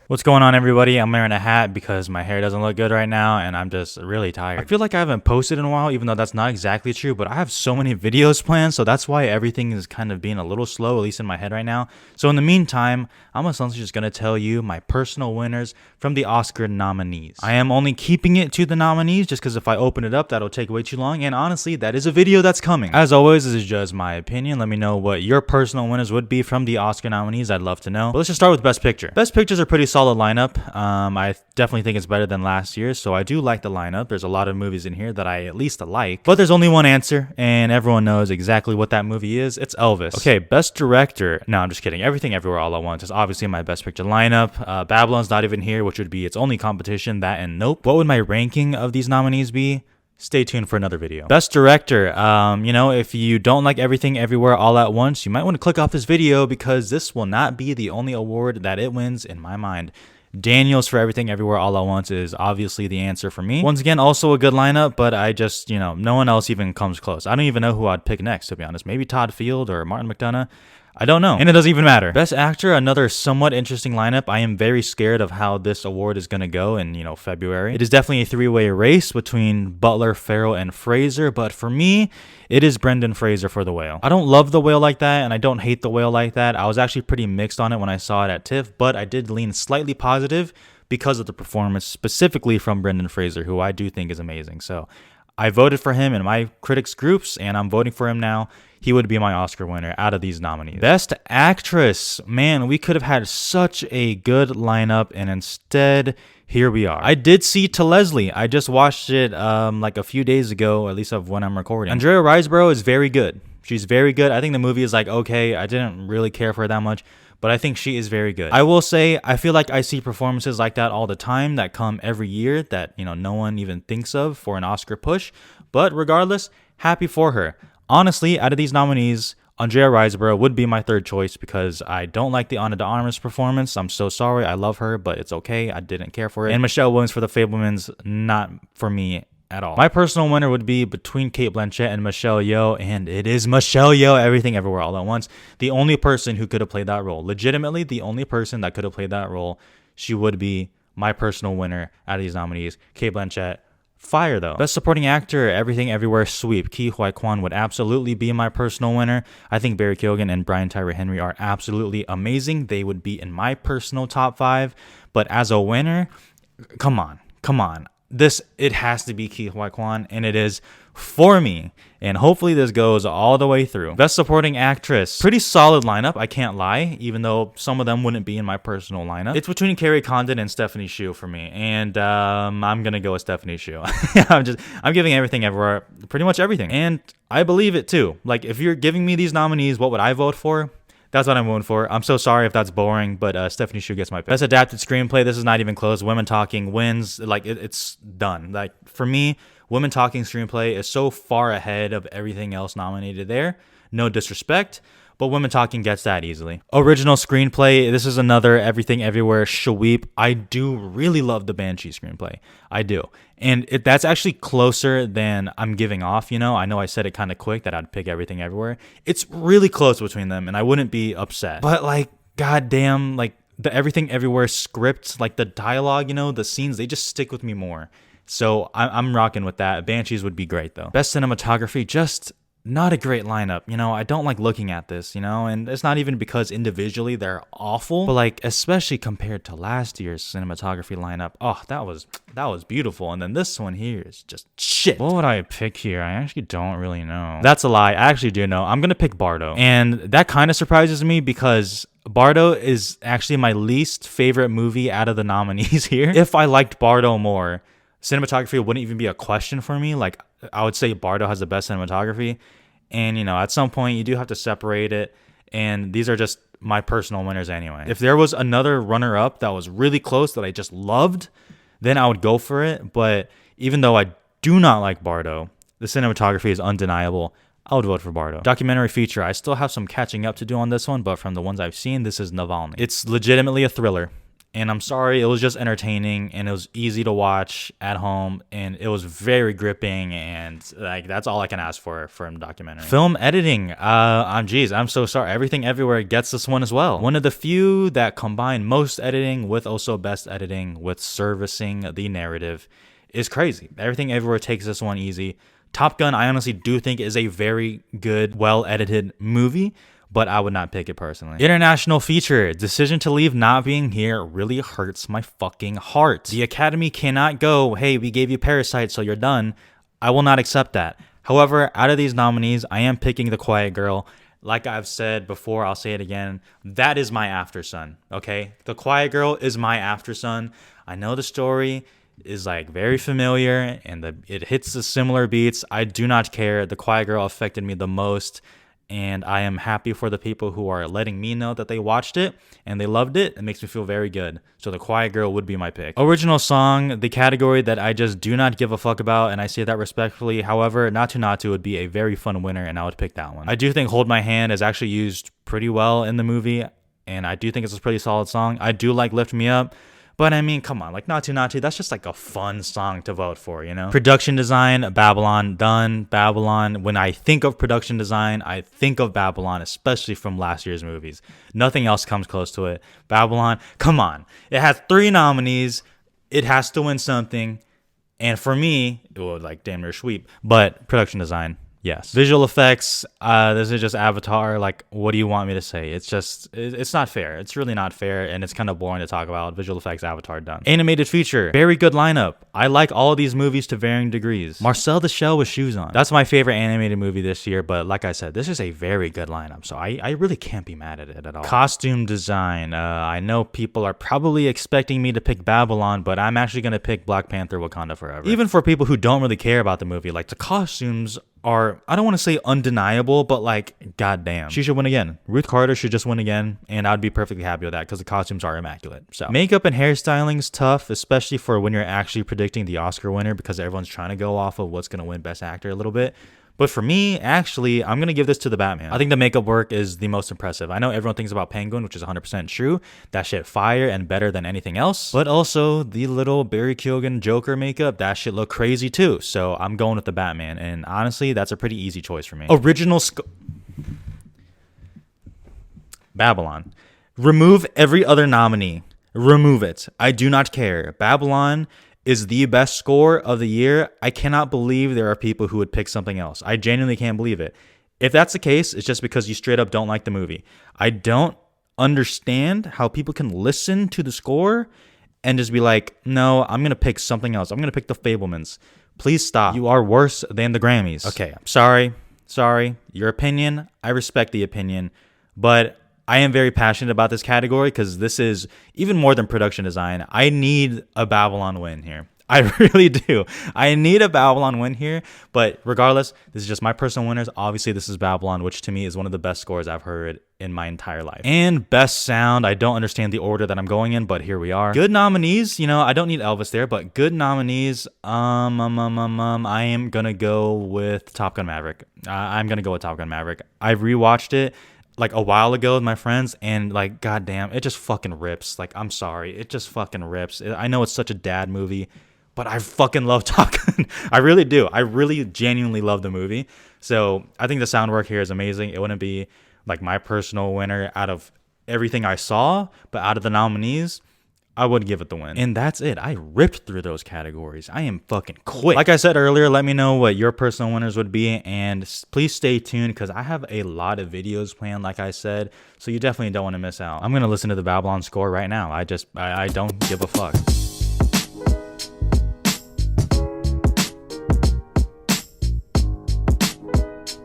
What's going on, everybody? I'm wearing a hat because my hair doesn't look good right now and I'm just really tired. I feel like I haven't posted in a while, even though that's not exactly true, but I have so many videos planned, so that's why everything is kind of being a little slow, at least in my head right now. So in the meantime, I'm essentially just going to tell you my personal winners from the Oscar nominees. I am only keeping it to the nominees just because if I open it up, that'll take way too long, and honestly, that is a video that's coming. As always, this is just my opinion. Let me know what your personal winners would be from the Oscar nominees. I'd love to know. But let's just start with Best Picture. Best Pictures are pretty solid lineup. I definitely think it's better than last year, so I do like the lineup. There's a lot of movies in here that I at least like, but there's only one answer, and everyone knows exactly what that movie is. It's Elvis. Okay, Best Director. No, I'm just kidding. Everything Everywhere All at Once is obviously my Best Picture lineup. Babylon's not even here, which would be its only competition, that and Nope. What would my ranking of these nominees be? Stay tuned for another video. Best Director. If you don't like Everything Everywhere All at Once, you might want to click off this video because this will not be the only award that it wins in my mind. Daniels for Everything Everywhere All at Once is obviously the answer for me. Once again, also a good lineup, but I just, no one else even comes close. I don't even know who I'd pick next, to be honest. Maybe Todd Field or Martin McDonagh. I don't know. And it doesn't even matter. Best Actor, another somewhat interesting lineup. I am very scared of how this award is going to go in, February. It is definitely a three-way race between Butler, Farrell, and Fraser, but for me, it is Brendan Fraser for The Whale. I don't love The Whale like that, and I don't hate The Whale like that. I was actually pretty mixed on it when I saw it at TIFF, but I did lean slightly positive because of the performance, specifically from Brendan Fraser, who I do think is amazing. So I voted for him in my critics groups, and I'm voting for him now. He would be my Oscar winner out of these nominees. Best Actress. Man, we could have had such a good lineup, and instead, here we are. I did see To Leslie. I just watched it like a few days ago, at least of when I'm recording. Andrea Riseborough is very good. She's very good. I think the movie is like, okay, I didn't really care for her that much, but I think she is very good. I will say, I feel like I see performances like that all the time that come every year that, no one even thinks of for an Oscar push. But regardless, happy for her. Honestly, out of these nominees, Andrea Riseborough would be my third choice because I don't like the Ana de Armas performance. I'm so sorry. I love her, but it's okay. I didn't care for it. And Michelle Williams for The Fabelmans, not for me at all. My personal winner would be between Cate Blanchett and Michelle Yeoh, and it is Michelle Yeoh, Everything Everywhere All at Once. The only person who could have played that role. Legitimately, the only person that could have played that role. She would be my personal winner out of these nominees. Cate Blanchett. Fire though. Best Supporting Actor, Everything Everywhere Sweep. Ke Huy Quan would absolutely be my personal winner. I think Barry Keoghan and Brian Tyree Henry are absolutely amazing. They would be in my personal top 5. But as a winner, come on. It has to be Ke Huy Quan, and it is for me. And hopefully this goes all the way through. Best Supporting Actress. Pretty solid lineup, I can't lie, even though some of them wouldn't be in my personal lineup. It's between Carrie Condon and Stephanie Hsu for me. And I'm going to go with Stephanie Hsu. I'm giving Everything Everywhere, pretty much everything. And I believe it too. Like, if you're giving me these nominees, what would I vote for? That's what I'm voting for. I'm so sorry if that's boring, but Stephanie Hsu gets my pick. Best Adapted Screenplay. This is not even close. Women Talking wins. Like, it's done. Like, for me, Women Talking Screenplay is so far ahead of everything else nominated there. No disrespect, but Women Talking gets that easily. Original Screenplay. This is another Everything Everywhere sweep. I do really love the Banshee screenplay. I do. And that's actually closer than I'm giving off, I know I said it kind of quick that I'd pick Everything Everywhere. It's really close between them, and I wouldn't be upset. But, like, goddamn, like, the Everything Everywhere script, like, the dialogue, the scenes, they just stick with me more. So I'm rocking with that. Banshees would be great, though. Best Cinematography, just not a great lineup. I don't like looking at this, and it's not even because individually they're awful, but like especially compared to last year's cinematography lineup. Oh, that was beautiful. And then this one here is just shit. What would I pick here? I actually don't really know. That's a lie. I actually do know. I'm going to pick Bardo. And that kind of surprises me because Bardo is actually my least favorite movie out of the nominees here. If I liked Bardo more, cinematography wouldn't even be a question for me. Like, I would say Bardo has the best cinematography. And, at some point you do have to separate it. And these are just my personal winners anyway. If there was another runner-up that was really close that I just loved, then I would go for it. But even though I do not like Bardo, the cinematography is undeniable. I would vote for Bardo. Documentary feature. I still have some catching up to do on this one, but from the ones I've seen, this is Navalny. It's legitimately a thriller. And I'm sorry, it was just entertaining and it was easy to watch at home and it was very gripping, and like that's all I can ask for from a documentary. Film editing, I'm so sorry. Everything Everywhere gets this one as well. One of the few that combine most editing with also best editing with servicing the narrative is crazy. Everything Everywhere takes this one easy. Top Gun, I honestly do think is a very good, well-edited movie, but I would not pick it personally. International feature, Decision to Leave Not Being Here really hurts my fucking heart. The Academy cannot go, hey, we gave you Parasite, so you're done. I will not accept that. However, out of these nominees, I am picking The Quiet Girl. Like I've said before, I'll say it again. That is my Aftersun, okay? The Quiet Girl is my Aftersun. I know the story is like very familiar and it hits the similar beats. I do not care. The Quiet Girl affected me the most. And I am happy for the people who are letting me know that they watched it and they loved it. It makes me feel very good. So The Quiet Girl would be my pick. Original song, the category that I just do not give a fuck about, and I say that respectfully. However, Natu Natu would be a very fun winner, and I would pick that one. I do think Hold My Hand is actually used pretty well in the movie, and I do think it's a pretty solid song. I do like Lift Me Up. But I mean, come on, like Natu Natu, that's just like a fun song to vote for, you know? Production design, Babylon, done. Babylon, when I think of production design, I think of Babylon, especially from last year's movies. Nothing else comes close to it. Babylon, come on. It has 3 nominees. It has to win something. And for me, it would like damn near sweep. But production design, yes. Visual effects, this is just Avatar. Like, what do you want me to say? It's not fair. It's really not fair, and it's kind of boring to talk about. Visual effects, Avatar, done. Animated feature, very good lineup. I like all of these movies to varying degrees. Marcel the Shell with Shoes On. That's my favorite animated movie this year, but like I said, this is a very good lineup, so I really can't be mad at it at all. Costume design, I know people are probably expecting me to pick Babylon, but I'm actually going to pick Black Panther Wakanda Forever. Even for people who don't really care about the movie, like the costumes are, I don't want to say undeniable, but like, goddamn, she should win again. Ruth Carter should just win again, and I'd be perfectly happy with that because the costumes are immaculate. So makeup and hairstyling's tough, especially for when you're actually predicting the Oscar winner, because everyone's trying to go off of what's going to win Best Actor a little bit. But for me, actually, I'm going to give this to the Batman. I think the makeup work is the most impressive. I know everyone thinks about Penguin, which is 100% true. That shit fire and better than anything else. But also, the little Barry Keoghan Joker makeup, that shit look crazy too. So I'm going with the Batman. And honestly, that's a pretty easy choice for me. Original Babylon. Remove every other nominee. Remove it. I do not care. Babylon is the best score of the year. I cannot believe there are people who would pick something else. I genuinely can't believe it. If that's the case, it's just because you straight up don't like the movie. I don't understand how people can listen to the score and just be like, no, I'm going to pick something else. I'm going to pick The Fabelmans. Please stop. You are worse than the Grammys. Okay, I'm sorry. Sorry. Your opinion, I respect the opinion, but I am very passionate about this category because this is even more than production design. I need a Babylon win here. I really do. I need a Babylon win here. But regardless, this is just my personal winners. Obviously, this is Babylon, which to me is one of the best scores I've heard in my entire life. And best sound, I don't understand the order that I'm going in, but here we are. Good nominees, you know, I don't need Elvis there, but good nominees. I am gonna go with Top Gun Maverick. I'm gonna go with Top Gun Maverick. I rewatched it like a while ago with my friends, and like, goddamn, it just fucking rips. Like, I'm sorry, it just fucking rips. I know it's such a dad movie, but I fucking love Top Gun. I really do. I really genuinely love the movie. So I think the sound work here is amazing. It wouldn't be like my personal winner out of everything I saw, but out of the nominees, I would give it the win. And that's it. I ripped through those categories. I am fucking quick. Like I said earlier, let me know what your personal winners would be. And please stay tuned because I have a lot of videos planned, like I said. So you definitely don't want to miss out. I'm going to listen to the Babylon score right now. I don't give a fuck.